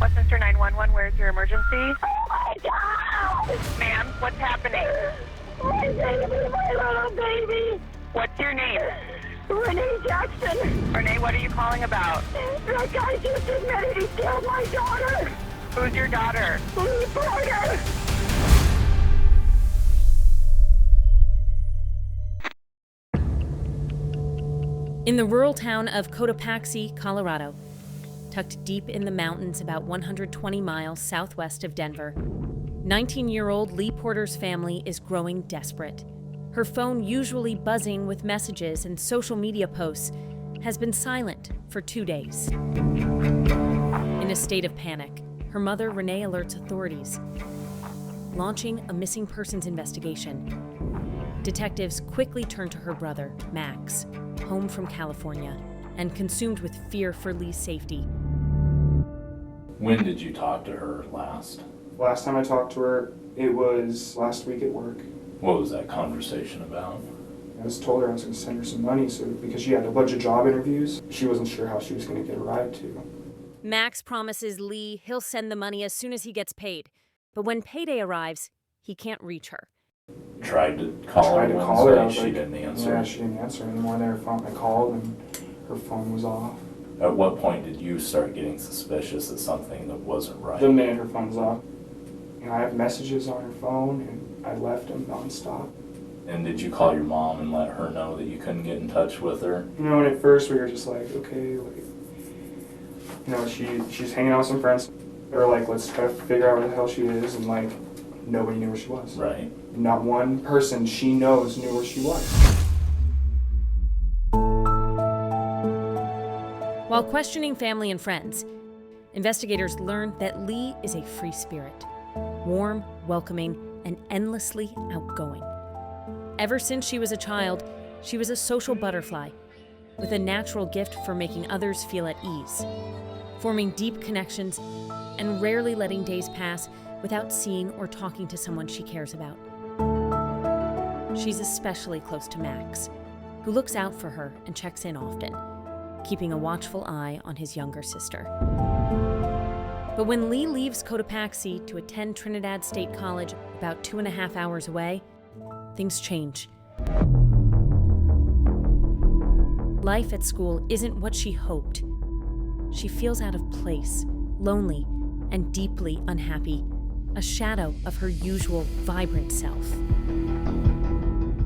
Westminster 911, where's your emergency? Oh my God! Ma'am, what's happening? My baby, my little baby! What's your name? Renee Jackson! Renee, what are you calling about? That guy just admitted he killed my daughter! Who's your daughter? Lea Porter! In the rural town of Cotopaxi, Colorado, tucked deep in the mountains about 120 miles southwest of Denver, 19-year-old Lea Porter's family is growing desperate. Her phone, usually buzzing with messages and social media posts, has been silent for 2 days. In a state of panic, her mother, Renee, alerts authorities, launching a missing persons investigation. Detectives quickly turn to her brother, Maxx, home from California, and consumed with fear for Lea's safety. When did you talk to her last? Last time I talked to her, it was last week at work. What was that conversation about? I was told her I was going to send her some money, so because she had a bunch of job interviews, she wasn't sure how she was going to get a ride to. Maxx promises Lea he'll send the money as soon as he gets paid, but when payday arrives, he can't reach her. Tried to call her Wednesday, she didn't answer. Yeah, she didn't answer anymore. Then I called and her phone was off. At what point did you start getting suspicious of something that wasn't right? The minute her phone was off. You know, I have messages on her phone and I left them nonstop. And did you call your mom and let her know that you couldn't get in touch with her? You know, and at first we were just like, okay, like, you know, she's hanging out with some friends. They were like, let's try to figure out where the hell she is, and like, nobody knew where she was. Right. Not one person she knows knew where she was. While questioning family and friends, investigators learned that Lea is a free spirit, warm, welcoming, and endlessly outgoing. Ever since she was a child, she was a social butterfly with a natural gift for making others feel at ease, forming deep connections, and rarely letting days pass without seeing or talking to someone she cares about. She's especially close to Maxx, who looks out for her and checks in often, keeping a watchful eye on his younger sister. But when Lea leaves Cotopaxi to attend Trinidad State College about 2.5 hours away, things change. Life at school isn't what she hoped. She feels out of place, lonely, and deeply unhappy, a shadow of her usual vibrant self.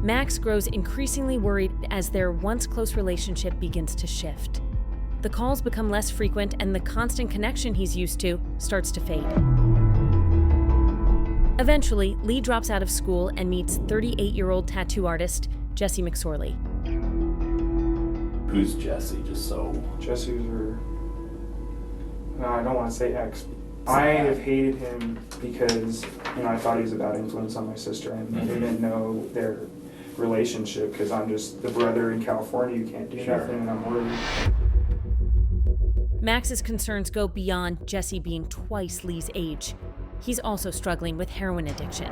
Maxx grows increasingly worried as their once close relationship begins to shift. The calls become less frequent and the constant connection he's used to starts to fade. Eventually, Lea drops out of school and meets 38-year-old tattoo artist Jesse McSorley. Who's Jesse, just so? Jesse was her, no, I don't want to say ex. I have hated him because, you know, I thought he was a bad influence on my sister, and I didn't know their relationship because I'm just the brother in California who can't do nothing, and I'm worried. Max's concerns go beyond Jesse being twice Lea's age. He's also struggling with heroin addiction.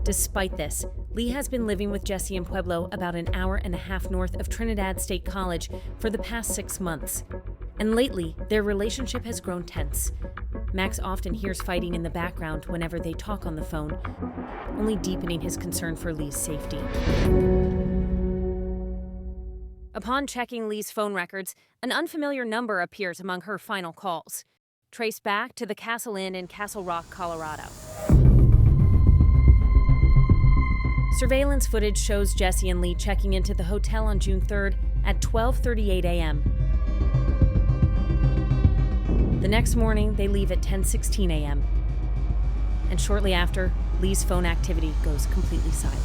Despite this, Lea has been living with Jesse in Pueblo, about an hour and a half north of Trinidad State College, for the past 6 months. And lately, their relationship has grown tense. Maxx often hears fighting in the background whenever they talk on the phone, only deepening his concern for Lea's safety. Upon checking Lea's phone records, an unfamiliar number appears among her final calls, traced back to the Castle Inn in Castle Rock, Colorado. Surveillance footage shows Jesse and Lea checking into the hotel on June 3rd at 12:38 a.m. The next morning, they leave at 10:16 a.m. And shortly after, Lea's phone activity goes completely silent.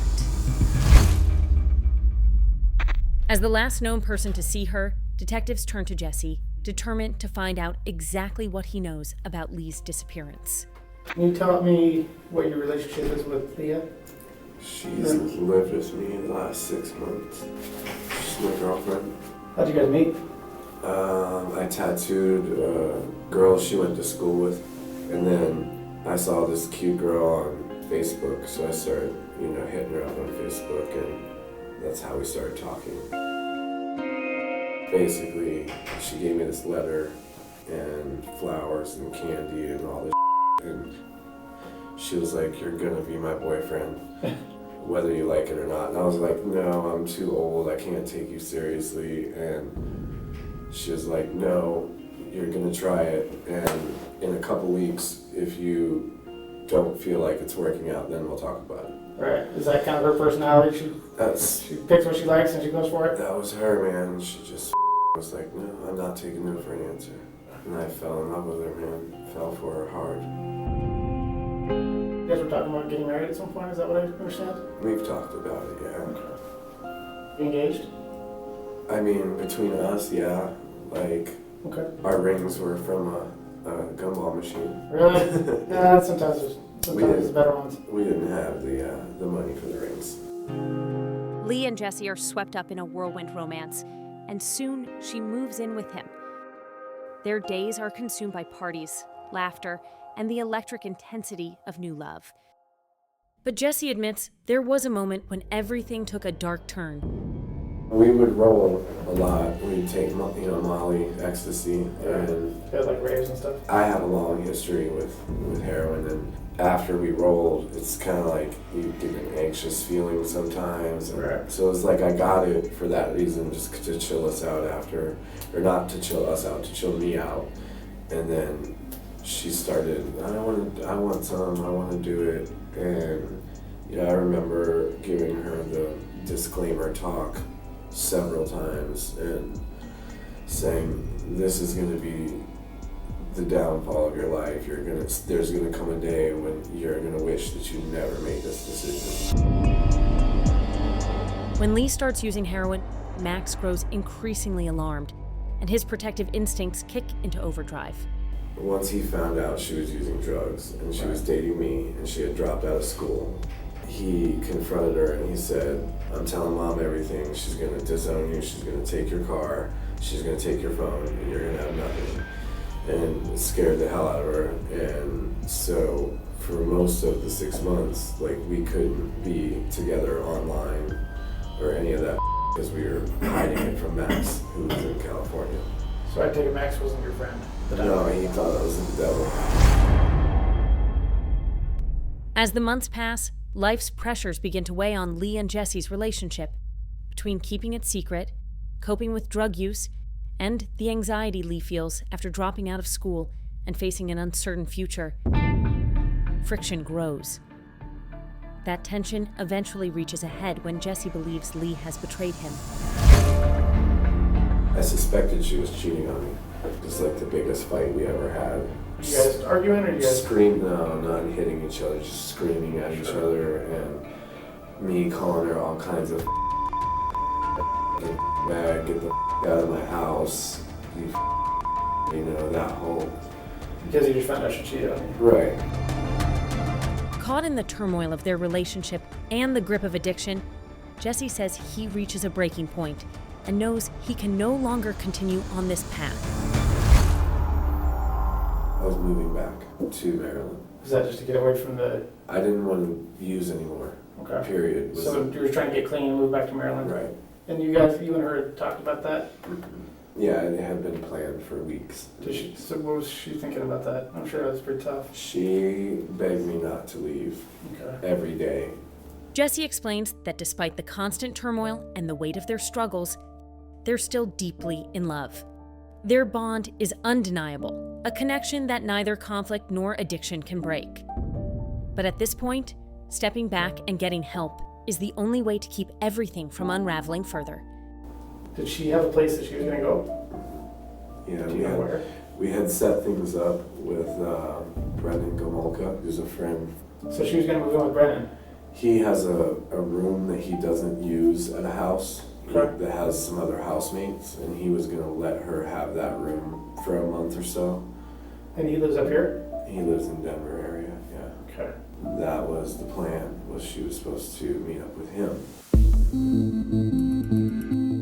As the last known person to see her, detectives turn to Jesse, determined to find out exactly what he knows about Lea's disappearance. Can you tell me what your relationship is with Lea? She's lived with me in the last 6 months. She's my girlfriend. How'd you guys meet? I tattooed a girl she went to school with, and then I saw this cute girl on Facebook, so I started, hitting her up on Facebook, and that's how we started talking. Basically, she gave me this letter, and flowers and candy and all this and she was like, "You're gonna be my boyfriend, whether you like it or not." And I was like, "No, I'm too old, I can't take you seriously." And she was like, "No, you're gonna try it, and in a couple weeks, if you don't feel like it's working out, then we'll talk about it." Right. Is that kind of her personality? She picks what she likes and she goes for it? That was her, man. She just was like, "No, I'm not taking no for an answer." And I fell in love with her, man. Fell for her hard. You guys were talking about getting married at some point, is that what I understand? We've talked about it, yeah. Okay. You engaged? I mean, between us, yeah. Like, Okay. our rings were from a gumball machine. Really? Yeah, sometimes there's better ones. We didn't have the money for the rings. Lee and Jesse are swept up in a whirlwind romance, and soon she moves in with him. Their days are consumed by parties, laughter, and the electric intensity of new love. But Jesse admits there was a moment when everything took a dark turn. We would roll a lot. We'd take, Molly, ecstasy, and You guys like raves and stuff? I have a long history with heroin, and after we rolled, it's kind of like you get an anxious feeling sometimes. And Right. so it's like I got it for that reason, just to chill us out after, or not to chill us out, to chill me out. And then she started, I want some, I want to do it. And I remember giving her the disclaimer talk several times and saying, "This is going to be the downfall of your life. There's gonna come a day when you're gonna wish that you never made this decision." When Lee starts using heroin, Maxx grows increasingly alarmed, and his protective instincts kick into overdrive. Once he found out she was using drugs and she was dating me and she had dropped out of school, he confronted her and he said, "I'm telling Mom everything. She's gonna disown you. She's gonna take your car. She's gonna take your phone, and you're gonna have nothing." And it scared the hell out of her. And so for most of the 6 months, like, we couldn't be together online or any of that because we were hiding it from Maxx, who was in California. So I take it Maxx wasn't your friend? No, he thought I was the devil. As the months pass, life's pressures begin to weigh on Lee and Jesse's relationship. Between keeping it secret, coping with drug use, and the anxiety Lee feels after dropping out of school and facing an uncertain future, friction grows. That tension eventually reaches a head when Jesse believes Lee has betrayed him. I suspected she was cheating on me. It was like the biggest fight we ever had. You guys arguing or you guys? No, not hitting each other, just screaming at each other, and me calling her all kinds of bag, get the out of my house, that whole. Because you just found out she cheated on you. Right. Caught in the turmoil of their relationship and the grip of addiction, Jesse says he reaches a breaking point and knows he can no longer continue on this path. I was moving back to Maryland. Is that just to get away from the... I didn't want to use anymore. Okay. Period. So you were trying to get clean and move back to Maryland? Right. And you and her had talked about that? Yeah, it had been planned for weeks. So what was she thinking about that? I'm sure that was pretty tough. She begged me not to leave every day. Jesse explains that despite the constant turmoil and the weight of their struggles, they're still deeply in love. Their bond is undeniable, a connection that neither conflict nor addiction can break. But at this point, stepping back and getting help is the only way to keep everything from unraveling further. Did she have a place that she was going to go? Yeah, Do you know where? we had set things up with Brendan Gomolka, who's a friend. So she was going to move in with Brennan? He has a room that he doesn't use at a house that has some other housemates, and he was going to let her have that room for a month or so. And he lives up here? He lives in Denver area, yeah. Okay. That was the plan, was she was supposed to meet up with him.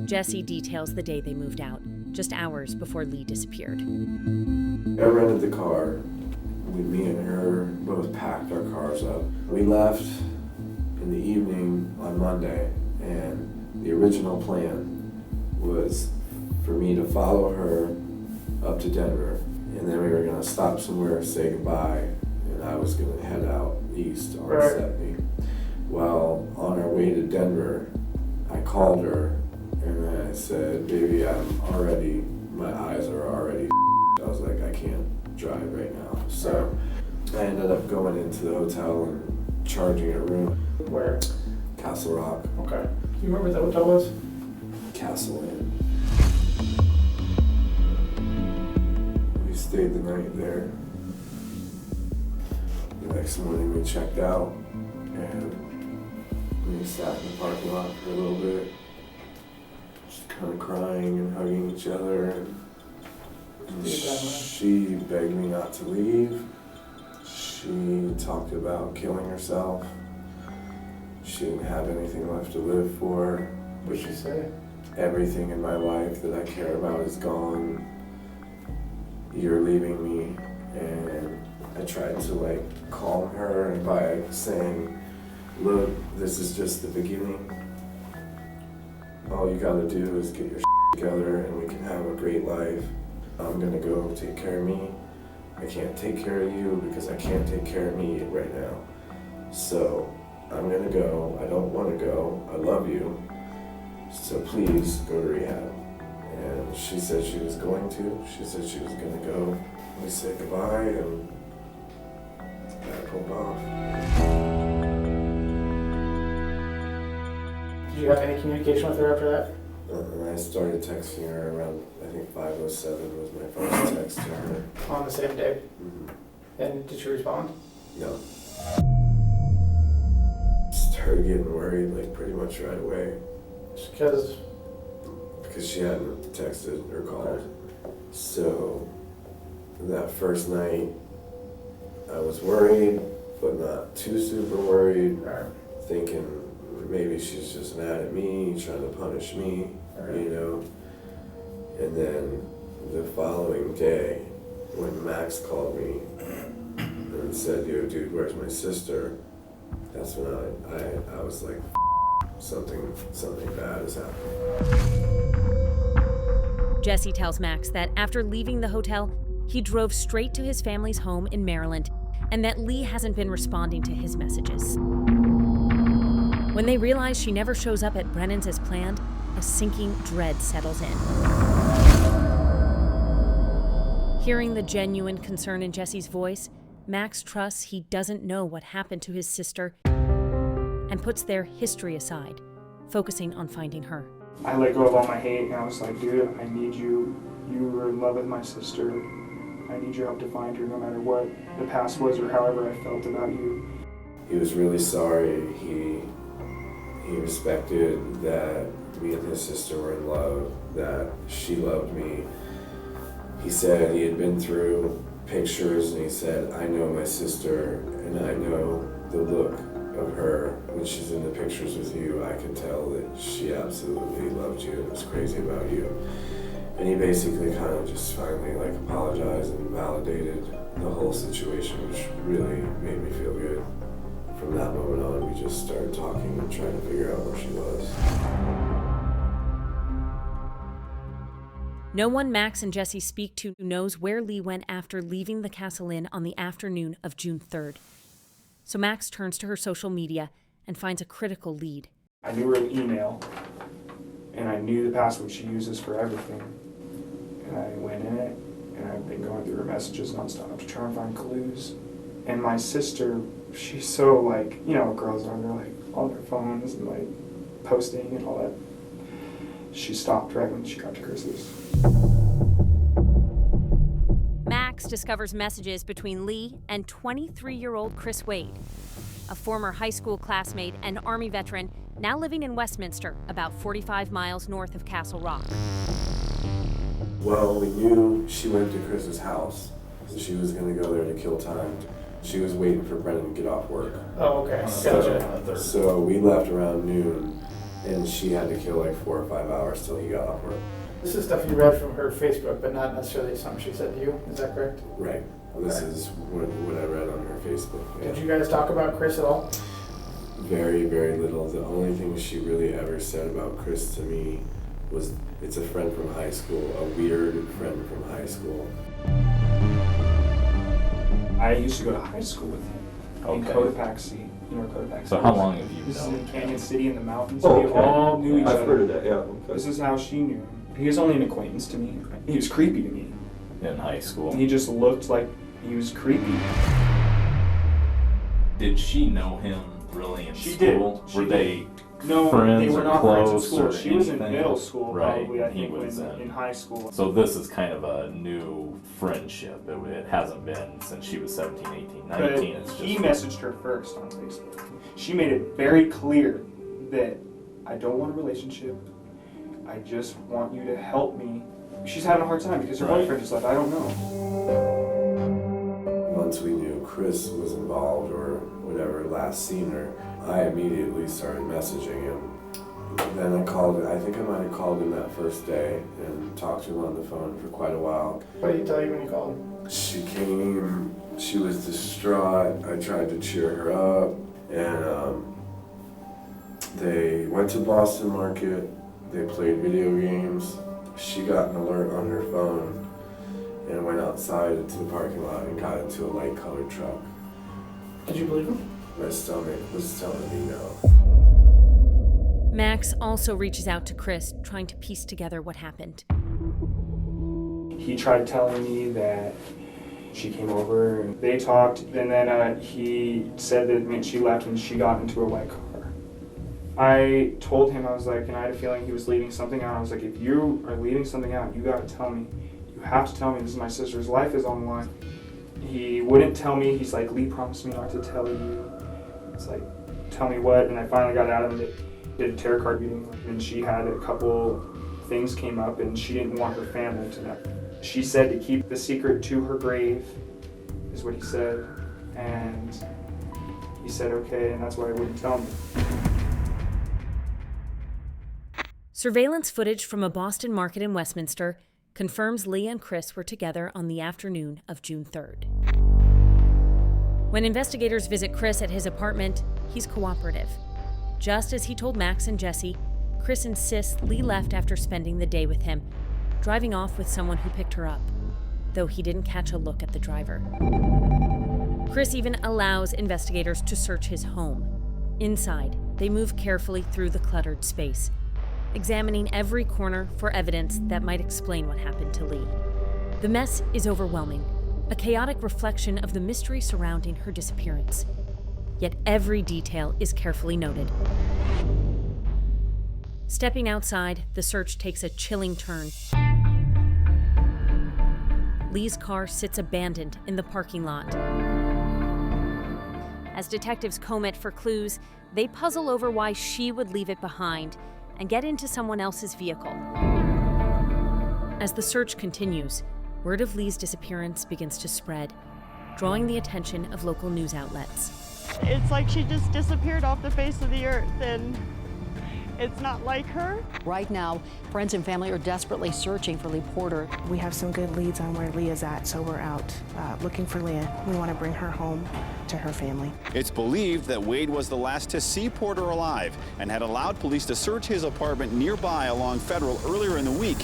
Jesse details the day they moved out, just hours before Lee disappeared. I rented the car. Me and her both packed our cars up. We left in the evening on Monday, and the original plan was for me to follow her up to Denver and then we were gonna stop somewhere, say goodbye, and I was gonna head out east on Right. 70. Well, on our way to Denver, I called her and I said, baby, my eyes are already I was like, I can't drive right now. So I ended up going into the hotel and charging a room. Where? Castle Rock, Okay. Do you remember what the hotel was? Castle Inn. We stayed the night there. The next morning we checked out and we sat in the parking lot for a little bit, just kind of crying and hugging each other. And she begged me not to leave. She talked about killing herself. She didn't have anything left to live for. What did she say? Everything in my life that I care about is gone. You're leaving me. And I tried to calm her by saying, look, this is just the beginning. All you gotta do is get your together and we can have a great life. I'm gonna go take care of me. I can't take care of you because I can't take care of me right now. So I'm gonna go. I don't wanna go. I love you. So please go to rehab. And she said she was going to. She said she was gonna go. We said goodbye and I pulled off. Did you have any communication with her after that? And I started texting her around, I think 5:07 was my first text to her. On the same day? Mm-hmm. And did she respond? No. Started getting worried pretty much right away. Because She hadn't texted or called. So that first night I was worried, but not too super worried, thinking maybe she's just mad at me, trying to punish me, you know. And then the following day, when Maxx called me and said, yo dude, where's my sister? That's when I was like, something bad is happening. Jesse tells Maxx that after leaving the hotel, he drove straight to his family's home in Maryland, and that Lea hasn't been responding to his messages. When they realize she never shows up at Brennan's as planned, a sinking dread settles in. Hearing the genuine concern in Jesse's voice, Maxx trusts he doesn't know what happened to his sister and puts their history aside, focusing on finding her. I let go of all my hate and I was like, dude, I need you. You were in love with my sister. I need your help to find her no matter what the past was or however I felt about you. He was really sorry. He respected that me and his sister were in love, that she loved me. He said he had been through pictures and he said, I know my sister and I know the look of her when she's in the pictures with you. I can tell that she absolutely loved you and was crazy about you. And he basically kind of just finally apologized and validated the whole situation, which really made me feel good. From that moment on, we just started talking and trying to figure out where she was. No one Maxx and Jesse speak to knows where Lea went after leaving the Castle Inn on the afternoon of June 3rd. So Maxx turns to her social media and finds a critical lead. I knew her email, and I knew the password she uses for everything. And I went in it, and I've been going through her messages nonstop to try and find clues. And my sister, she's so girls are, they're on their phones and posting and all that. She stopped right when she got to Chris's. Maxx discovers messages between Lea and 23-year-old Chris Wade, a former high school classmate and Army veteran now living in Westminster, about 45 miles north of Castle Rock. Well, we knew she went to Chris's house, so she was going to go there to kill time. She was waiting for Brennan to get off work. Oh, okay. Gotcha. So we left around noon, and she had to kill 4 or 5 hours till he got off work. This is stuff you read from her Facebook, but not necessarily something she said to you. Is that correct? Right. Okay. This is what I read on her Facebook. Yeah. Did you guys talk about Chris at all? Very, very little. The only thing she really ever said about Chris to me was, it's a friend from high school, a weird friend from high school. I used to go to high school with him in Okay. Cotopaxi. You know where Cotopaxi is? So how long have you This is known in Canyon him? City in the mountains. Oh, We okay. all knew each I've other. heard of that, yeah. Okay. This is how she knew him. He was only an acquaintance to me. He was creepy to me. In high school? He just looked like he was creepy. Did she know him really in She did. school? She Were did. they No, friends they were or not friends in close school. or She was in anything? middle school, Right, probably, I he think, was in high school. So this is kind of a new friendship. It hasn't been since she was 17, 18, 19. But It's just he messaged her first on Facebook. She made it very clear that I don't want a relationship. I just want you to help me. She's having a hard time because her Right. boyfriend just left. I don't know. Once we knew Chris was involved or whatever, last seen her, I immediately started messaging him. Then I called, I think I might have called him that first day and talked to him on the phone for quite a while. What did he tell you when you called? She came, she was distraught. I tried to cheer her up, and they went to Boston Market. They played video games. She got an alert on her phone and went outside into the parking lot and got into a light colored truck. Did you believe him? My stomach was telling me no. Maxx also reaches out to Chris, trying to piece together what happened. He tried telling me that she came over and they talked, and then he said that when she left and she got into a white car. I told him, I was like, and I had a feeling he was leaving something out. I was like, if you are leaving something out, you gotta tell me. You have to tell me. This is my sister's life is on the line. He wouldn't tell me. He's like, Lee promised me not to tell you. It's like, tell me what? And I finally got out of it. Did a tarot card reading, and she had a couple things came up, and she didn't want her family to know. She said to keep the secret to her grave, is what he said, and he said okay, and that's why I wouldn't tell me. Surveillance footage from a Boston market in Westminster confirms Lea and Chris were together on the afternoon of June 3rd. When investigators visit Chris at his apartment, he's cooperative. Just as he told Maxx and Jesse, Chris insists Lea left after spending the day with him, driving off with someone who picked her up, though he didn't catch a look at the driver. Chris even allows investigators to search his home. Inside, they move carefully through the cluttered space, examining every corner for evidence that might explain what happened to Lea. The mess is overwhelming, a chaotic reflection of the mystery surrounding her disappearance. Yet every detail is carefully noted. Stepping outside, the search takes a chilling turn. Lee's car sits abandoned in the parking lot. As detectives comb it for clues, they puzzle over why she would leave it behind and get into someone else's vehicle. As the search continues, word of Lee's disappearance begins to spread, drawing the attention of local news outlets. It's like she just disappeared off the face of the earth, and it's not like her. Right now, friends and family are desperately searching for Lea Porter. We have some good leads on where Leah's at, so we're out looking for Lea. We want to bring her home to her family. It's believed that Wade was the last to see Porter alive and had allowed police to search his apartment nearby along Federal earlier in the week.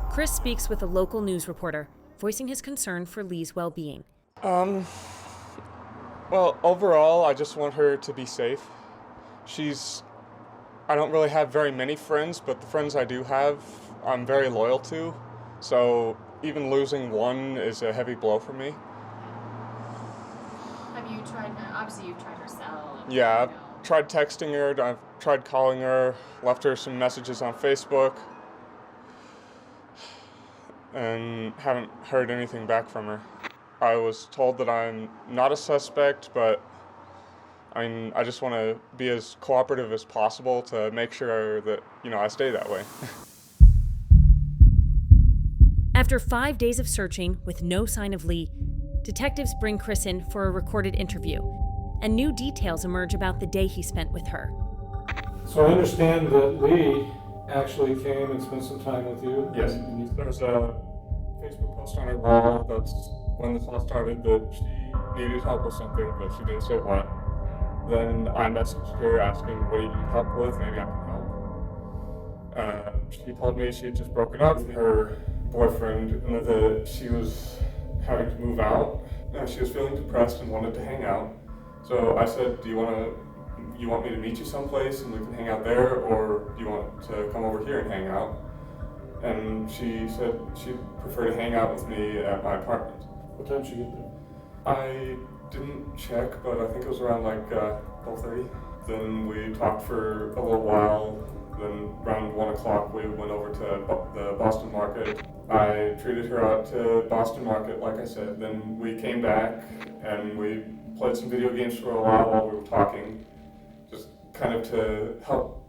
Chris speaks with a local news reporter, voicing his concern for Lee's well-being. Well, overall, I just want her to be safe. I don't really have very many friends, but the friends I do have, I'm very loyal to. So even losing one is a heavy blow for me. Have you tried, obviously you've tried her cell. Yeah, I've tried texting her, I've tried calling her, left her some messages on Facebook, and haven't heard anything back from her. I was told that I'm not a suspect, but I just want to be as cooperative as possible to make sure that, I stay that way. After 5 days of searching with no sign of Lea, detectives bring Chris in for a recorded interview, and new details emerge about the day he spent with her. So I understand that Lea actually came and spent some time with you? Yes, there's a Facebook post on her wall that's when this all started that she needed help with something, but she didn't say what. Then I messaged her asking, what do you need help with? Maybe I can help. She told me she had just broken up with her boyfriend and that she was having to move out. She was feeling depressed and wanted to hang out. So I said, do you want me to meet you someplace and we can hang out there, or do you want to come over here and hang out? And she said she'd prefer to hang out with me at my apartment. What time did she get there? I didn't check, but I think it was around like 12:30. Then we talked for a little while. Then around 1 o'clock we went over to the Boston Market. I treated her out to Boston Market, like I said. Then we came back and we played some video games for a while we were talking, just kind of to help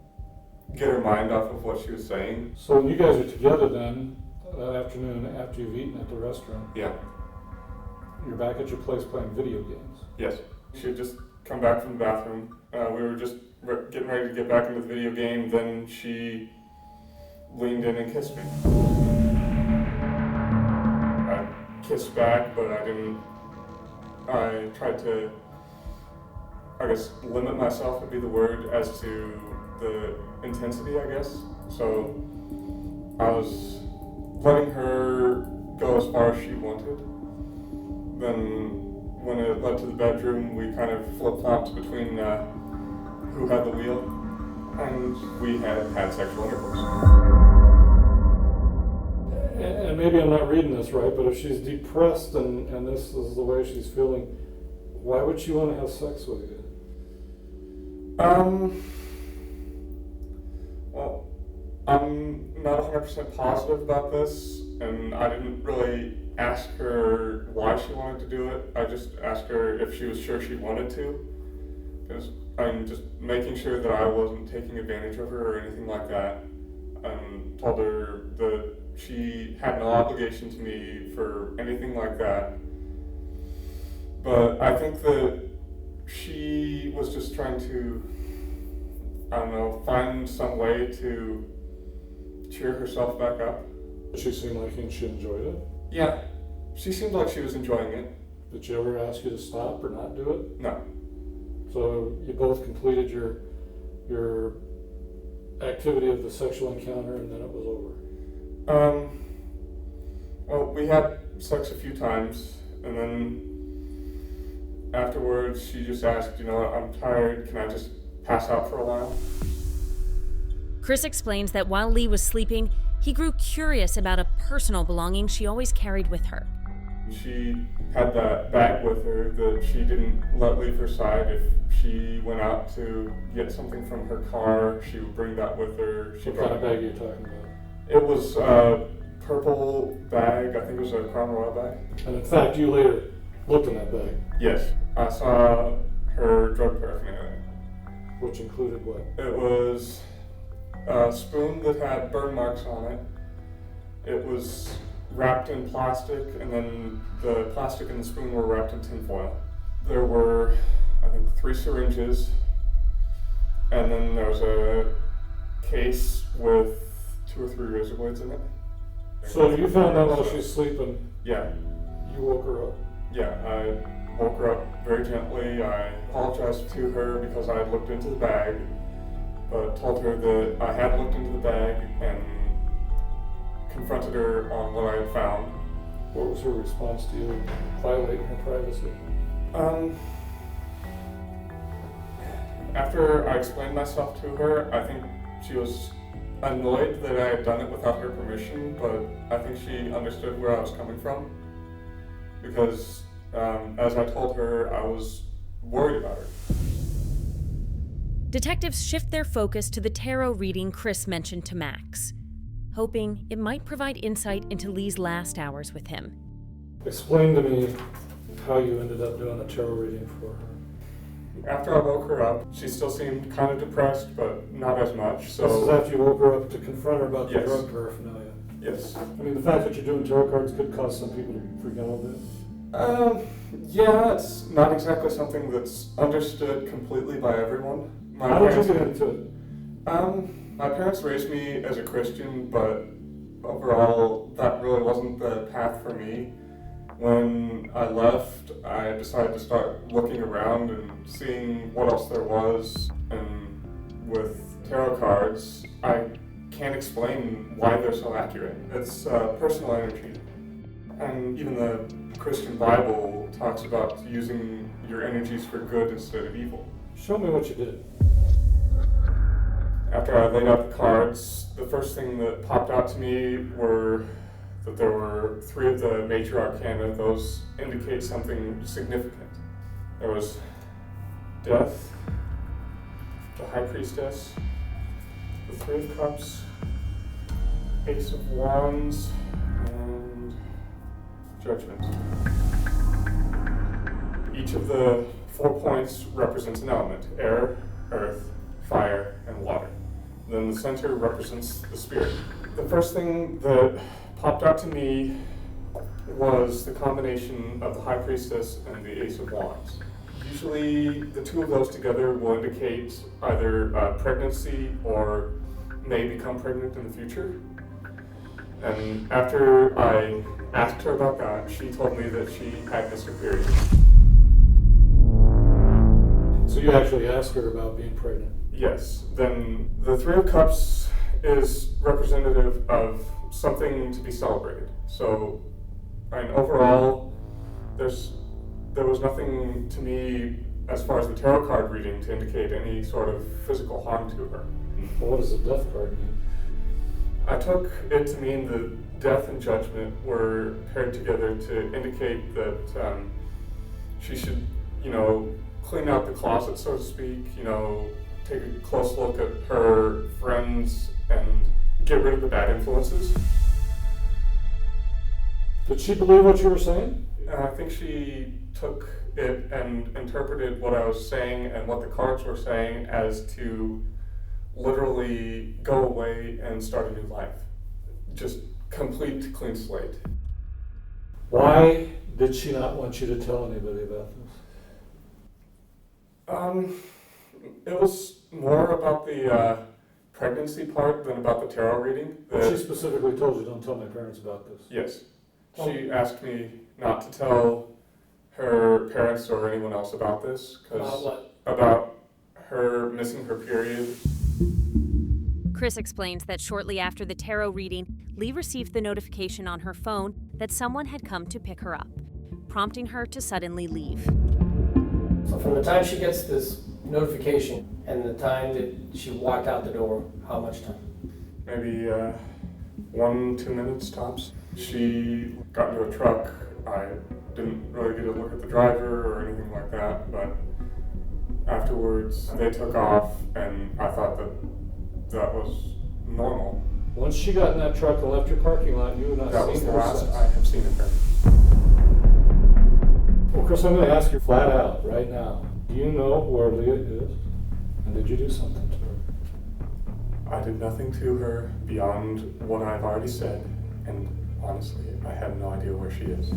get her mind off of what she was saying. So when you guys are together then, that afternoon after you've eaten at the restaurant, yeah, you're back at your place playing video games? Yes. She had just come back from the bathroom. We were just getting ready to get back into the video game, then she leaned in and kissed me. I kissed back, but I tried to, I guess, limit myself would be the word, as to the intensity, I guess. So I was letting her go as far as she wanted. Then when it led to the bedroom, we kind of flip-flopped between who had the wheel, and we had sexual intercourse. And maybe I'm not reading this right, but if she's depressed and this is the way she's feeling, why would she want to have sex with you? Well, I'm not 100% positive about this, and I didn't really ask her why she wanted to do it. I just asked her if she was sure she wanted to, because I'm just making sure that I wasn't taking advantage of her or anything like that. Told her that she had no obligation to me for anything like that. But I think that she was just trying to, I don't know, find some way to cheer herself back up. Did she seem like she enjoyed it? Yeah, she seemed like she was enjoying it. Did she ever ask you to stop or not do it? No. So you both completed your activity of the sexual encounter and then it was over? Well, we had sex a few times, and then afterwards she just asked, you know what, I'm tired, can I just pass out for a while? Chris explains that while Lee was sleeping, he grew curious about a personal belonging she always carried with her. She had that bag with her that she didn't let leave her side. If she went out to get something from her car, she would bring that with her. What kind of bag are you talking about? It was a purple bag. I think it was a Crown Royal bag. And in fact, you later looked in that bag? Yes. I saw her drug paraphernalia. Which included what? It was a spoon that had burn marks on it. It was wrapped in plastic, and then the plastic and the spoon were wrapped in tin foil. There were, I think, 3 syringes, and then there was a case with 2 or 3 razor blades in it. So you found out while she's sleeping? Yeah. You woke her up? Yeah, I woke her up very gently. I apologized to her because I had looked into the bag, but told her that I had looked into the bag and confronted her on what I had found. What was her response to you violating her privacy? After I explained myself to her, I think she was annoyed that I had done it without her permission, but I think she understood where I was coming from. Because, as I told her, I was worried about her. Detectives shift their focus to the tarot reading Chris mentioned to Maxx, hoping it might provide insight into Lee's last hours with him. Explain to me how you ended up doing a tarot reading for her. After I woke her up, she still seemed kind of depressed, but not as much. So this is after you woke her up to confront her about the Yes. drug paraphernalia. Yes. I mean, the fact that you're doing tarot cards could cause some people to freak out a little bit. Yeah, it's not exactly something that's understood completely by everyone. How did you get into it? My parents raised me as a Christian, but overall, that really wasn't the path for me. When I left, I decided to start looking around and seeing what else there was. And with tarot cards, I can't explain why they're so accurate. It's personal energy. And even the Christian Bible talks about using your energies for good instead of evil. Show me what you did. After I laid out the cards, the first thing that popped out to me were that there were 3 of the major arcana. Those indicate something significant. There was death, the High Priestess, the 3 of Cups, Ace of Wands, and Judgment. Each of the 4 points represents an element: air, earth, fire, and water. Then the center represents the spirit. The first thing that popped out to me was the combination of the High Priestess and the Ace of Wands. Usually the 2 of those together will indicate either pregnancy or may become pregnant in the future. And after I asked her about that, she told me that she had missed her period. So you actually asked her about being pregnant? Yes. Then the 3 of Cups is representative of something to be celebrated. So, overall, there was nothing to me as far as the tarot card reading to indicate any sort of physical harm to her. Well, what does the death card mean? I took it to mean that death and judgment were paired together to indicate that she should, clean out the closet, so to speak, take a close look at her friends and get rid of the bad influences. Did she believe what you were saying? I think she took it and interpreted what I was saying and what the cards were saying as to literally go away and start a new life. Just complete clean slate. Why did she not want you to tell anybody about this? It was more about the pregnancy part than about the tarot reading. She specifically told you, don't tell my parents about this? Yes. She asked me not to tell her parents or anyone else about this. About what? About her missing her period. Chris explains that shortly after the tarot reading, Lea received the notification on her phone that someone had come to pick her up, prompting her to suddenly leave. So from the time she gets this notification and the time that she walked out the door, how much time? Maybe 1-2 minutes tops. She got into a truck. I didn't really get a look at the driver or anything like that, but afterwards they took off and I thought that was normal. Once she got in that truck and left your parking lot, you had not That was seen the her last since. I have seen of her. Well, Chris, I'm going to ask you flat out right now. Do you know where Lea is? And did you do something to her? I did nothing to her beyond what I've already said, and honestly, I have no idea where she is.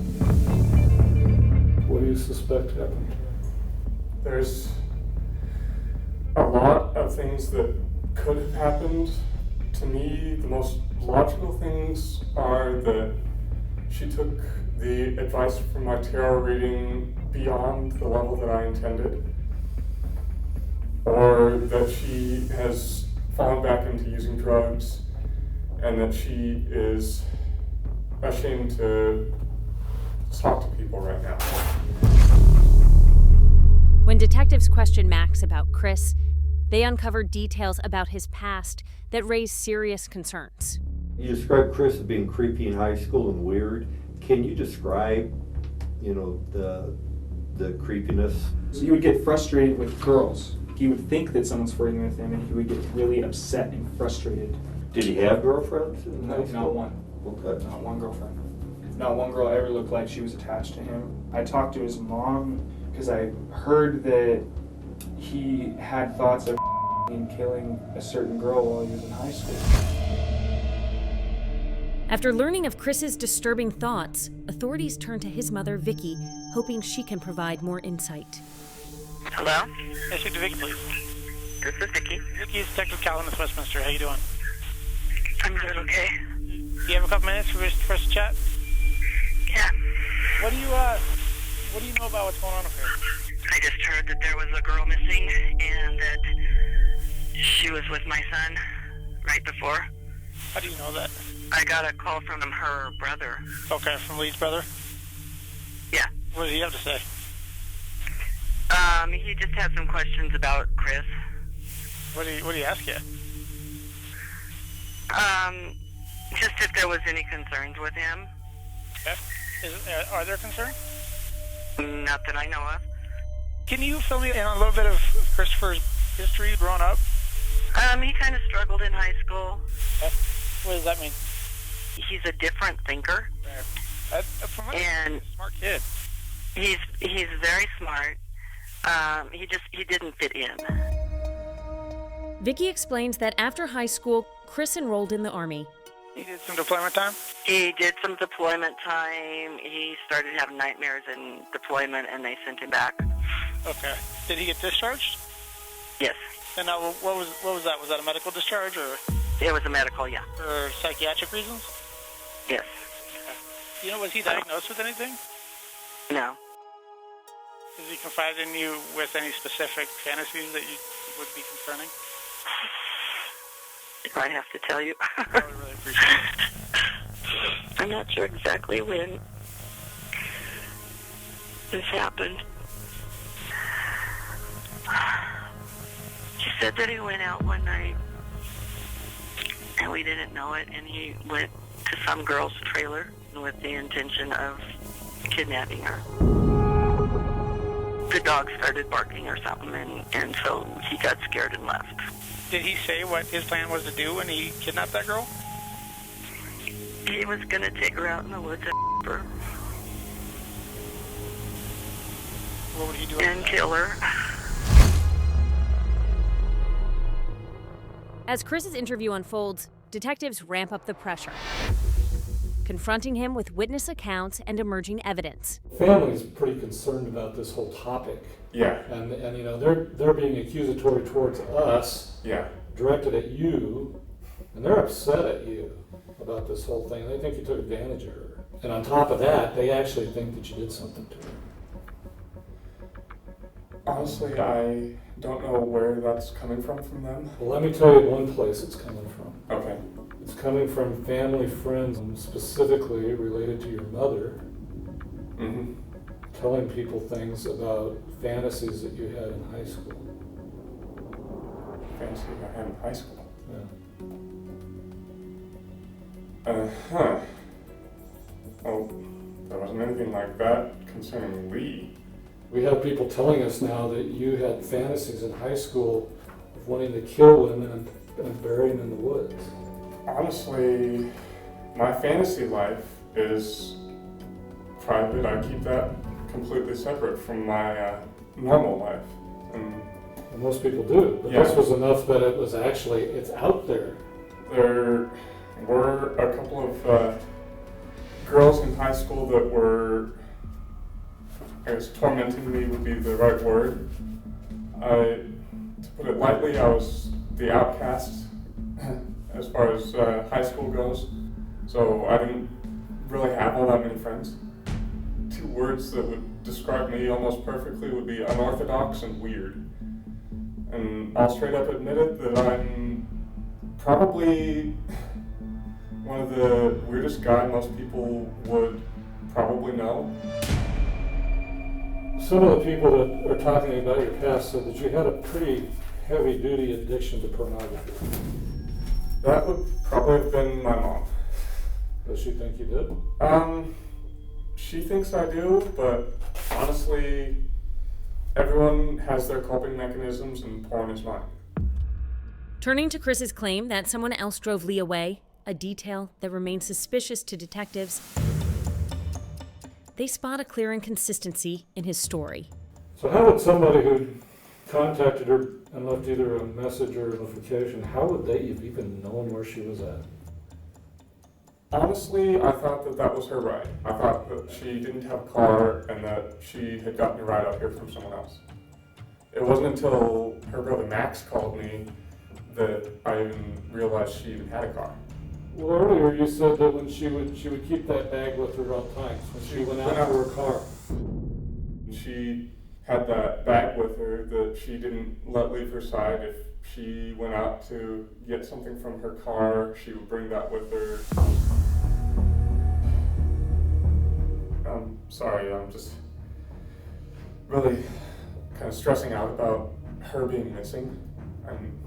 What do you suspect happened to her? There's a lot of things that could have happened. To me, the most logical things are that she took the advice from my tarot reading beyond the level that I intended, or that she has fallen back into using drugs, and that she is ashamed to talk to people right now. When detectives questioned Maxx about Chris, they uncovered details about his past that raised serious concerns. You described Chris as being creepy in high school and weird. Can you describe, the creepiness? So he would get frustrated with girls. He would think that someone's flirting with him and he would get really upset and frustrated. Did he have girlfriends in high No, school? not one. Okay. Not one girlfriend. Not one girl ever looked like she was attached to him. I talked to his mom because I heard that he had thoughts of killing a certain girl while he was in high school. After learning of Chris's disturbing thoughts, authorities turned to his mother, Vicky, hoping she can provide more insight. Hello? Hey, speak to Vicky, please. This is Vicky. Vicky is Detective Calvin with Westminster. How you doing? I'm doing okay. Do you have a couple minutes for us to chat? Yeah. What do you know about what's going on up here? I just heard that there was a girl missing and that she was with my son right before. How do you know that? I got a call from her brother. Okay, from Lee's brother? Yeah. What did he have to say? He just had some questions about Chris. What did he ask you? Just if there was any concerns with him. Okay. Are there concerns? Not that I know of. Can you fill me in on a little bit of Christopher's history growing up? He kind of struggled in high school. Okay. What does that mean? He's a different thinker. From what and he's a smart kid. He's very smart. He didn't fit in. Vicky explains that after high school, Chris enrolled in the Army. He did some deployment time? He did some deployment time. He started having nightmares in deployment, and they sent him back. Okay. Did he get discharged? Yes. And now, what was that? Was that a medical discharge, or? It was a medical, yeah. For psychiatric reasons? Yes. Okay. You know, was he diagnosed with anything? No. Has he confided in you with any specific fantasies that you would be concerning? I have to tell you. I would really appreciate it. I'm not sure exactly when this happened. He said that he went out one night, and we didn't know it, and he went to some girl's trailer with the intention of kidnapping her. The dog started barking or something, and so he got scared and left. Did he say what his plan was to do when he kidnapped that girl? He was going to take her out in the woods and her. What would he do? And kill her. As Chris's interview unfolds, detectives ramp up the pressure, confronting him with witness accounts and emerging evidence. Family's pretty concerned about this whole topic. Yeah. And you know, they're being accusatory towards us. Yeah. Directed at you, and they're upset at you about this whole thing. They think you took advantage of her. And on top of that, they actually think that you did something to her. Honestly, I don't know where that's coming from them. Well, let me tell you one place it's coming from. Okay. It's coming from family, friends, and specifically related to your mother. Mm-hmm. Telling people things about fantasies that you had in high school. Fantasies I had in high school? Yeah. Well, there wasn't anything like that concerning Lee. We have people telling us now that you had fantasies in high school of wanting to kill women and bury them in the woods. Honestly, my fantasy life is private. I keep that completely separate from my normal life. And most people do, but yeah. This was enough that it was actually, it's out there. There were a couple of girls in high school that were, I guess tormenting me would be the right word. To put it lightly, I was the outcast as far as high school goes, so I didn't really have all that many friends. Two words that would describe me almost perfectly would be unorthodox and weird. And I'll straight up admit it that I'm probably one of the weirdest guys most people would probably know. Some of the people that are talking about your past said that you had a pretty heavy-duty addiction to pornography. That would probably have been my mom. Does she think you did? She thinks I do, but honestly, everyone has their coping mechanisms and porn is mine. Turning to Chris's claim that someone else drove Lee away, a detail that remains suspicious to detectives, they spot a clear inconsistency in his story. So how would somebody who contacted her and left either a message or a notification, how would they have even known where she was at? Honestly, I thought that that was her ride. I thought that she didn't have a car and that she had gotten a ride out here from someone else. It wasn't until her brother Maxx called me that I even realized she even had a car. Well, earlier you said that when she would keep that bag with her at all times when she went out to her car. She had that bag with her that she didn't let leave her side. If she went out to get something from her car, she would bring that with her. I'm sorry, I'm just really kind of stressing out about her being missing. And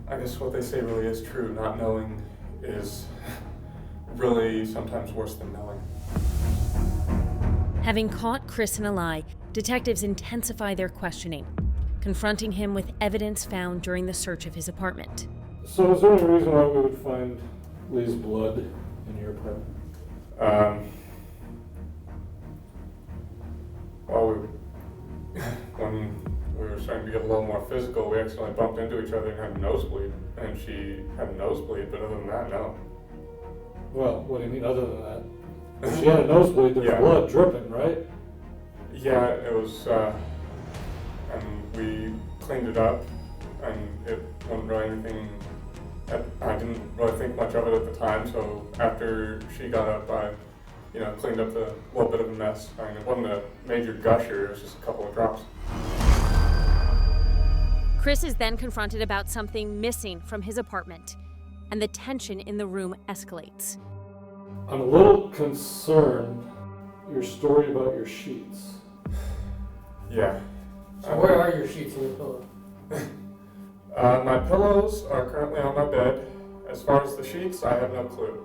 I guess what they say really is true. Not knowing is really sometimes worse than knowing. Having caught Chris in a lie, detectives intensify their questioning, confronting him with evidence found during the search of his apartment. So is there any reason why we would find Lee's blood in your apartment? Well, when we were starting to get a little more physical, we accidentally bumped into each other and had a nosebleed. And she had a nosebleed, but other than that, no. Well, what do you mean other than that? If she had a nosebleed, there's blood dripping, right? Yeah, it was, and we cleaned it up, and it wasn't really anything, I didn't really think much of it at the time, so after she got up, I cleaned up the little bit of a mess. I mean, it wasn't a major gusher, it was just a couple of drops. Chris is then confronted about something missing from his apartment, and the tension in the room escalates. I'm a little concerned, your story about your sheets. Yeah. So where are your sheets in your pillow? My pillows are currently on my bed. As far as the sheets, I have no clue.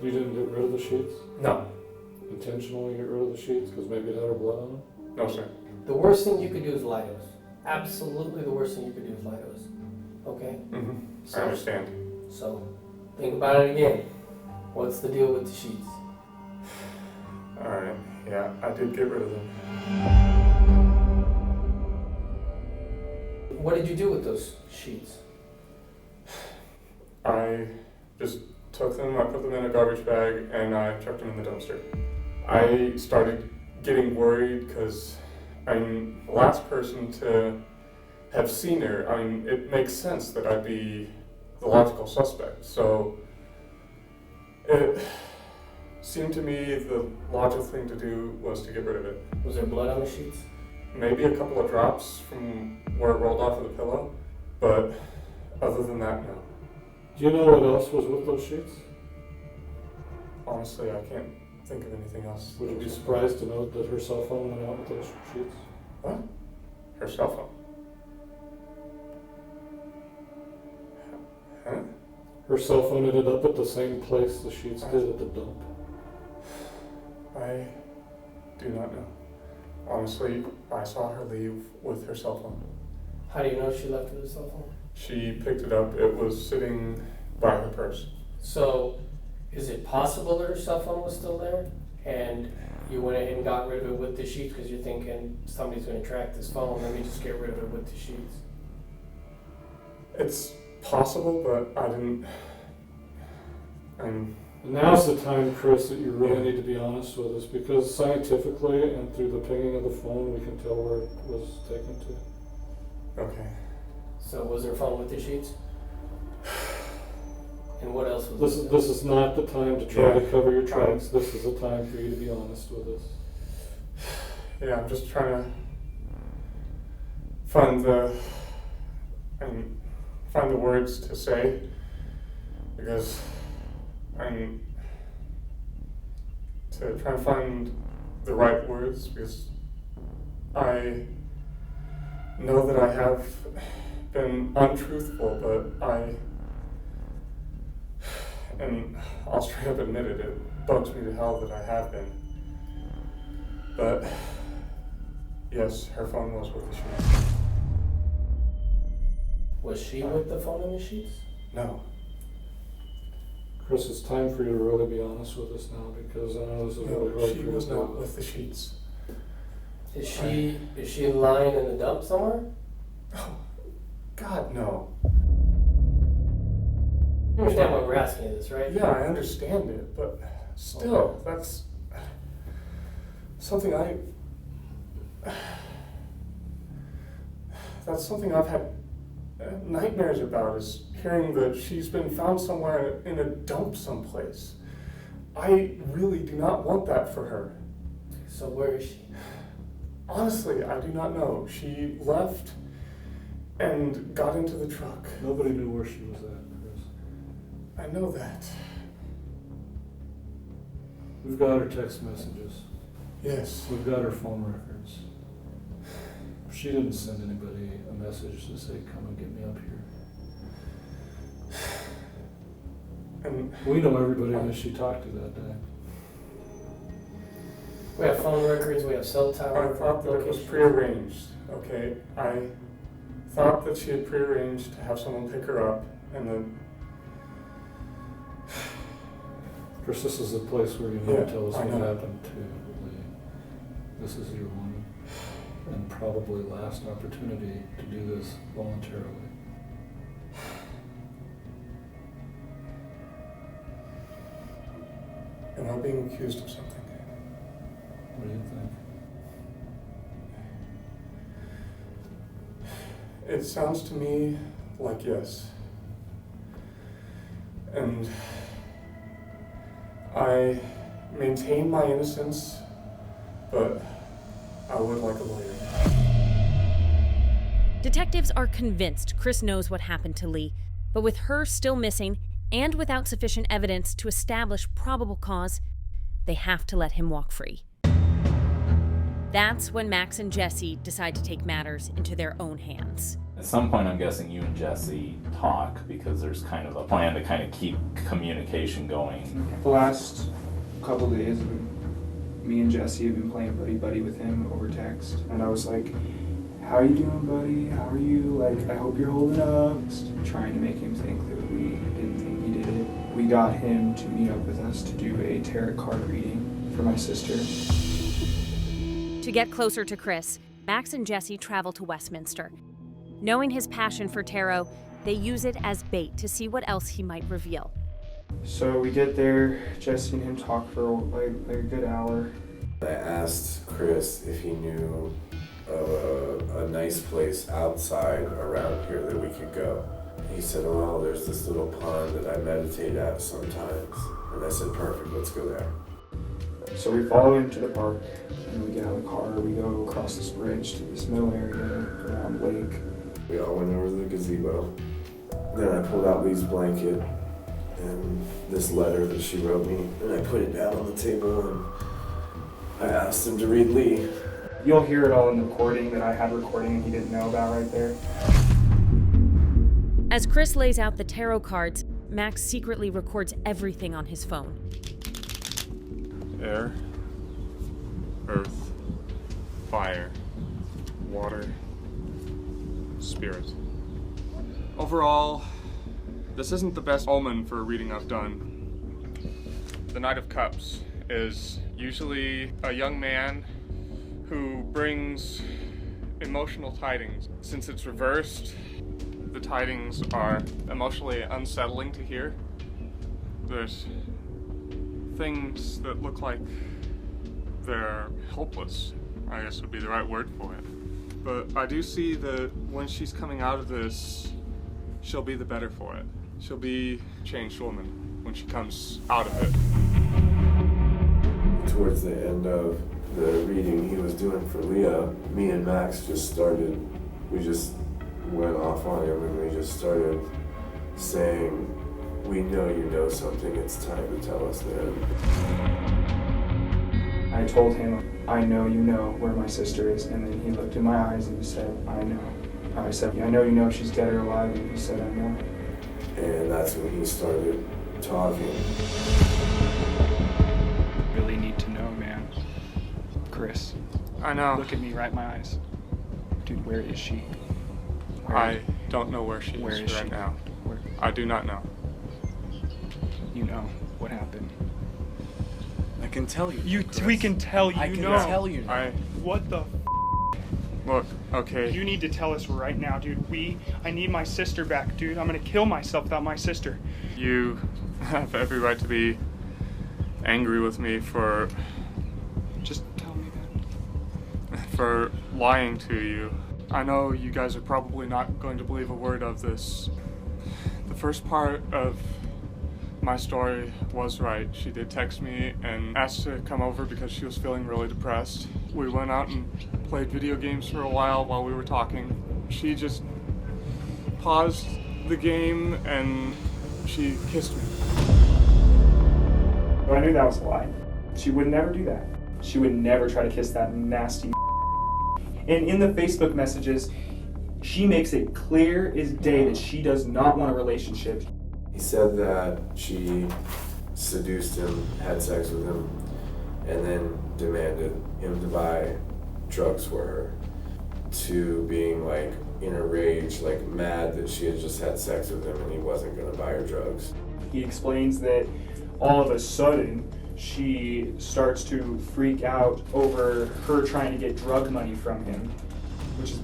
You didn't get rid of the sheets? No. Intentionally get rid of the sheets because maybe it had her blood on them? No, sir. The worst thing you could do is lie to us. Absolutely the worst thing you could do is lie to us. Okay? I understand. So, think about it again. What's the deal with the sheets? Alright, yeah, I did get rid of them. What did you do with those sheets? I just took them, I put them in a garbage bag, and I chucked them in the dumpster. I started getting worried because I'm the last person to have seen her. I mean, it makes sense that I'd be the logical suspect. So it seemed to me the logical thing to do was to get rid of it. Was there blood on the sheets? Maybe a couple of drops from where it rolled off of the pillow, but other than that, no. Do you know what else was with those sheets? Honestly, I can't think of anything else. Would you be surprised to know that her cell phone went out with those sheets? What? Her cell phone? Huh? Her cell phone ended up at the same place the sheets did at the dump. I do not know. Honestly, I saw her leave with her cell phone. How do you know she left with her cell phone? She picked it up. It was sitting by her purse. So, is it possible that her cell phone was still there and you went ahead and got rid of it with the sheets because you're thinking somebody's going to track this phone, let me just get rid of it with the sheets? It's possible, but I didn't. Now's the time, Chris, that you really need to be honest with us, because scientifically and through the pinging of the phone, we can tell where it was taken to. Okay. So was there a phone with the sheets? And what else was there? This is not the time to try to cover your tracks. This is the time for you to be honest with us. Yeah, I'm just trying to find the words to say, because I'm to try and find the right words, because I know that I have been untruthful, but and I'll straight up admit it, it bugs me to hell that I have been. But yes, her phone was with the sheets. Was she with the phone in the sheets? No. Chris, it's time for you to really be honest with us now, because I know this is really hard for you. She was not with the sheets. Is she lying in the dump somewhere? Oh, God, no. You understand why we're asking you this, right? Yeah, I understand it, but still, that's something I've had nightmares about, is hearing that she's been found somewhere in a dump someplace. I really do not want that for her. So where is she? Honestly, I do not know. She left and got into the truck. Nobody knew where she was at, Chris. I know that. We've got her text messages. Yes. We've got her phone records. She didn't send anybody a message to say, come and get me up here. And we know everybody that she talked to that day. We have phone records, we have cell tower. I thought that it was prearranged, okay? I thought that she had prearranged to have someone pick her up, and then... Chris, this is the place where you need to tell us what happened to Lee. This is your one and probably last opportunity to do this voluntarily. Am I being accused of something? What do you think? It sounds to me like yes. And I maintain my innocence, but I would like a lawyer. Detectives are convinced Chris knows what happened to Lee, but with her still missing and without sufficient evidence to establish probable cause, they have to let him walk free. That's when Maxx and Jesse decide to take matters into their own hands. At some point, I'm guessing you and Jesse talk because there's kind of a plan to kind of keep communication going. The last couple days, me and Jesse have been playing buddy-buddy with him over text. And I was like, how are you doing, buddy? How are you? Like, I hope you're holding up. Just trying to make him think that we didn't think he did it. We got him to meet up with us to do a tarot card reading for my sister. To get closer to Chris, Maxx and Jesse travel to Westminster. Knowing his passion for tarot, they use it as bait to see what else he might reveal. So we get there, Jesse and him talk for like a good hour. I asked Chris if he knew of a nice place outside around here that we could go. He said, well, there's this little pond that I meditate at sometimes. And I said, perfect, let's go there. So we follow him to the park, and we get out of the car, we go across this bridge to this middle area around the lake. We all went over to the gazebo. Then I pulled out Lee's blanket and this letter that she wrote me, and I put it down on the table, and I asked him to read Lee. You'll hear it all in the recording that I had recording and he didn't know about right there. As Chris lays out the tarot cards, Maxx secretly records everything on his phone. Air, earth, fire, water, spirit. Overall, this isn't the best omen for a reading I've done. The Knight of Cups is usually a young man who brings emotional tidings. Since it's reversed, the tidings are emotionally unsettling to hear. There's things that look like they're hopeless, I guess would be the right word for it. But I do see that when she's coming out of this, she'll be the better for it. She'll be a changed woman when she comes out of it. Towards the end of the reading he was doing for Lea, me and Maxx we just went off on him, and we just started saying, we know you know something, it's time to tell us then. I told him, I know you know where my sister is, and then he looked in my eyes and he said, I know. I said, I know you know if she's dead or alive, and he said, I know. And that's when he started talking. Really need to know, man. Chris. I know. Look at me right in my eyes. Dude, where is she? I don't know where she is right now. Where? I do not know. You know what happened. I can tell you. We can tell you. I can tell you. What the? Look, okay. You need to tell us right now, dude. I need my sister back, dude. I'm gonna kill myself without my sister. You have every right to be angry with me for... Just tell me that. For lying to you. I know you guys are probably not going to believe a word of this. The first part of my story was right. She did text me and asked to come over because she was feeling really depressed. We went out and played video games for a while we were talking. She just paused the game and she kissed me. I knew that was a lie. She would never do that. She would never try to kiss that nasty. And in the Facebook messages, she makes it clear as day that she does not want a relationship. He said that she seduced him, had sex with him, and then demanded him to buy drugs for her, to being like in a rage, like mad that she had just had sex with him and he wasn't gonna buy her drugs. He explains that all of a sudden she starts to freak out over her trying to get drug money from him, which is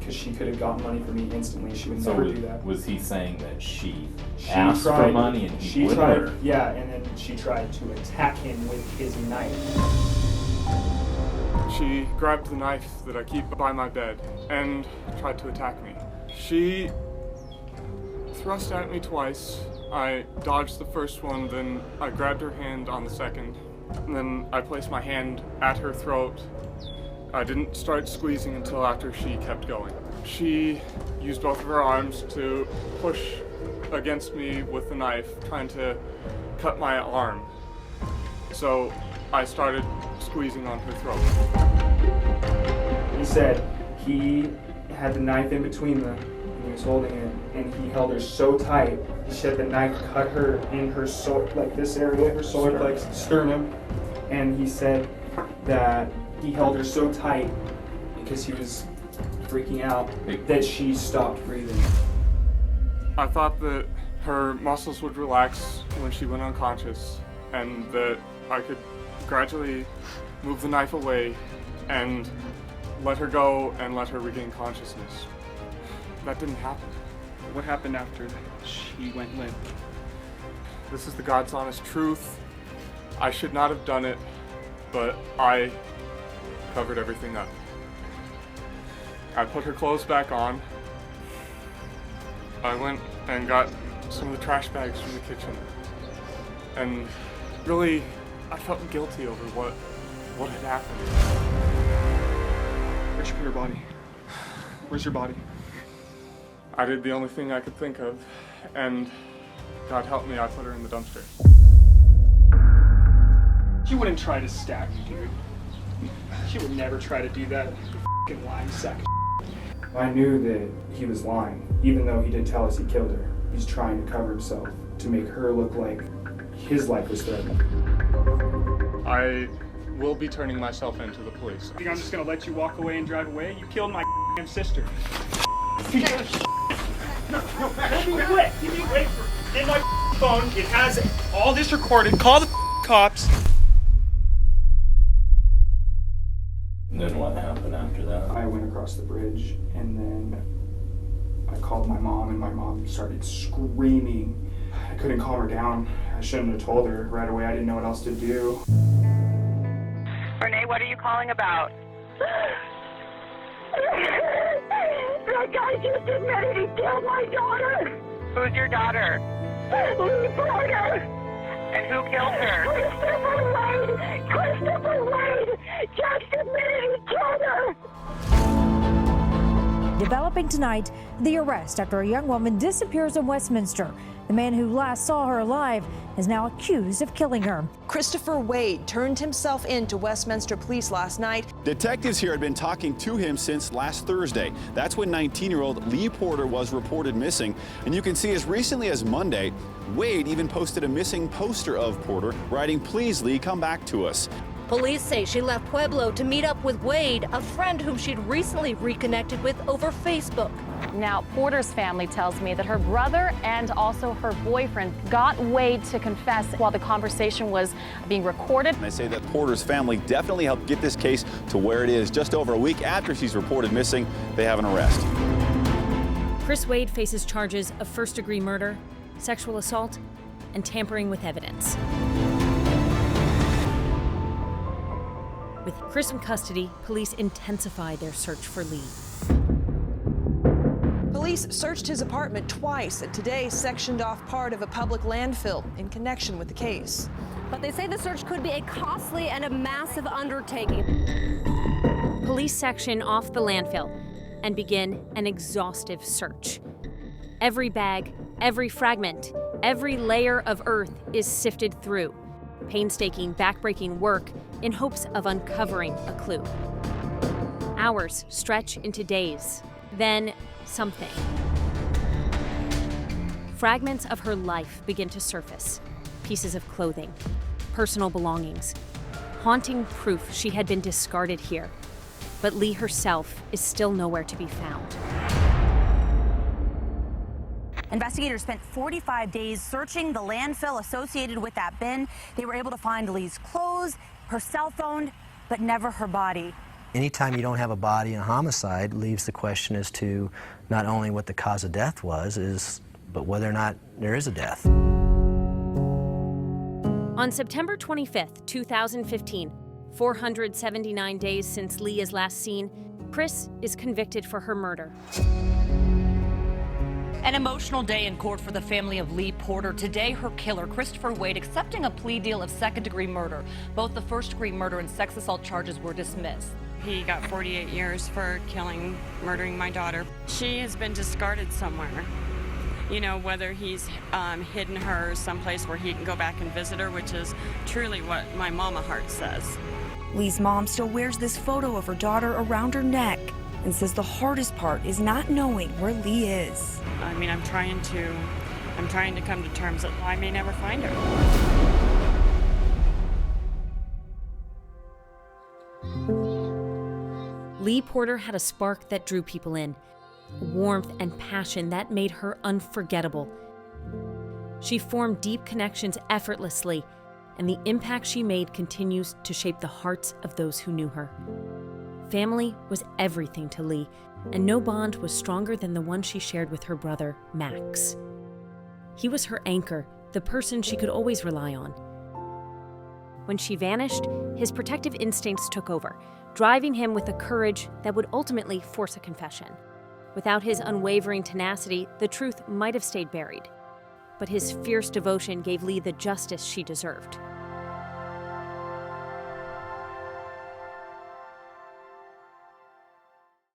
because she could have gotten money from me instantly. She would never do that. Was he saying that she asked for money and he wouldn't? Her? Yeah, and then she tried to attack him with his knife. She grabbed the knife that I keep by my bed and tried to attack me. She thrust at me twice. I dodged the first one, then I grabbed her hand on the second, and then I placed my hand at her throat. I didn't start squeezing until after she kept going. She used both of her arms to push against me with the knife, trying to cut my arm. So I started squeezing on her throat. He said he had the knife in between them, and he was holding it, and he held her so tight. He said the knife cut her in her like this area, her solar plex, sternum, and he said that he held her so tight because he was freaking out that she stopped breathing. I thought that her muscles would relax when she went unconscious, and that I could gradually move the knife away and let her go and let her regain consciousness. That didn't happen. What happened after she went limp? This is the God's honest truth. I should not have done it, but I covered everything up. I put her clothes back on. I went and got some of the trash bags from the kitchen. And really, I felt guilty over what had happened. Where'd you put her body? Where's your body? I did the only thing I could think of, and God help me, I put her in the dumpster. She wouldn't try to stab you, dude. She would never try to do that. You f***ing lying sack of shit. I knew that he was lying, even though he did tell us he killed her. He's trying to cover himself to make her look like his life was threatened. I will be turning myself in to the police. You think I'm just gonna let you walk away and drive away? You killed my damn sister. Give me wait. In my phone, it has all this recorded. Call the cops. And then what happened after that? I went across the bridge, and then I called my mom, and my mom started screaming. I couldn't calm her down. I shouldn't have told her right away. I didn't know what else to do. Renee, what are you calling about? That guy just admitted he killed my daughter. Who's your daughter? Lea Porter. And who killed her? Christopher Wade just admitted he killed her. Developing tonight, the arrest after a young woman disappears in Westminster. The man who last saw her alive is now accused of killing her. Christopher Wade turned himself in to Westminster police last night. Detectives here had been talking to him since last Thursday. That's when 19-year-old Lea Porter was reported missing. And you can see as recently as Monday, Wade even posted a missing poster of Porter, writing, "Please, Lea, come back to us." Police say she left Pueblo to meet up with Wade, a friend whom she'd recently reconnected with over Facebook. Now, Porter's family tells me that her brother and also her boyfriend got Wade to confess while the conversation was being recorded. And they say that Porter's family definitely helped get this case to where it is. Just over a week after she's reported missing, they have an arrest. Chris Wade faces charges of first-degree murder, sexual assault, and tampering with evidence. With Chris in custody, police intensify their search for Lea. Police searched his apartment twice and today sectioned off part of a public landfill in connection with the case. But they say the search could be a costly and a massive undertaking. police section off the landfill and begin an exhaustive search. Every bag, every fragment, every layer of earth is sifted through. Painstaking, backbreaking work in hopes of uncovering a clue. Hours stretch into days. Then something. Fragments of her life begin to surface. Pieces of clothing, personal belongings, haunting proof she had been discarded here. But Lea herself is still nowhere to be found. Investigators spent 45 days searching the landfill associated with that bin. They were able to find Lea's clothes, her cell phone, but never her body. Anytime you don't have a body in a homicide leaves the question as to not only what the cause of death was, but whether or not there is a death. On September 25th, 2015, 479 days since Lea is last seen, Chris is convicted for her murder. An emotional day in court for the family of Lea Porter. Today, her killer, Christopher Wade, accepting a plea deal of second-degree murder. Both the first-degree murder and sex assault charges were dismissed. He got 48 years for murdering my daughter. She has been discarded somewhere. You know, whether he's hidden her someplace where he can go back and visit her, which is truly what my mama heart says. Lea's mom still wears this photo of her daughter around her neck and says the hardest part is not knowing where Lea is. I mean, I'm trying to come to terms that I may never find her. Lea Porter had a spark that drew people in, a warmth and passion that made her unforgettable. She formed deep connections effortlessly, and the impact she made continues to shape the hearts of those who knew her. Family was everything to Lea, and no bond was stronger than the one she shared with her brother, Maxx. He was her anchor, the person she could always rely on. When she vanished, his protective instincts took over, driving him with a courage that would ultimately force a confession. Without his unwavering tenacity, the truth might have stayed buried. But his fierce devotion gave Lea the justice she deserved.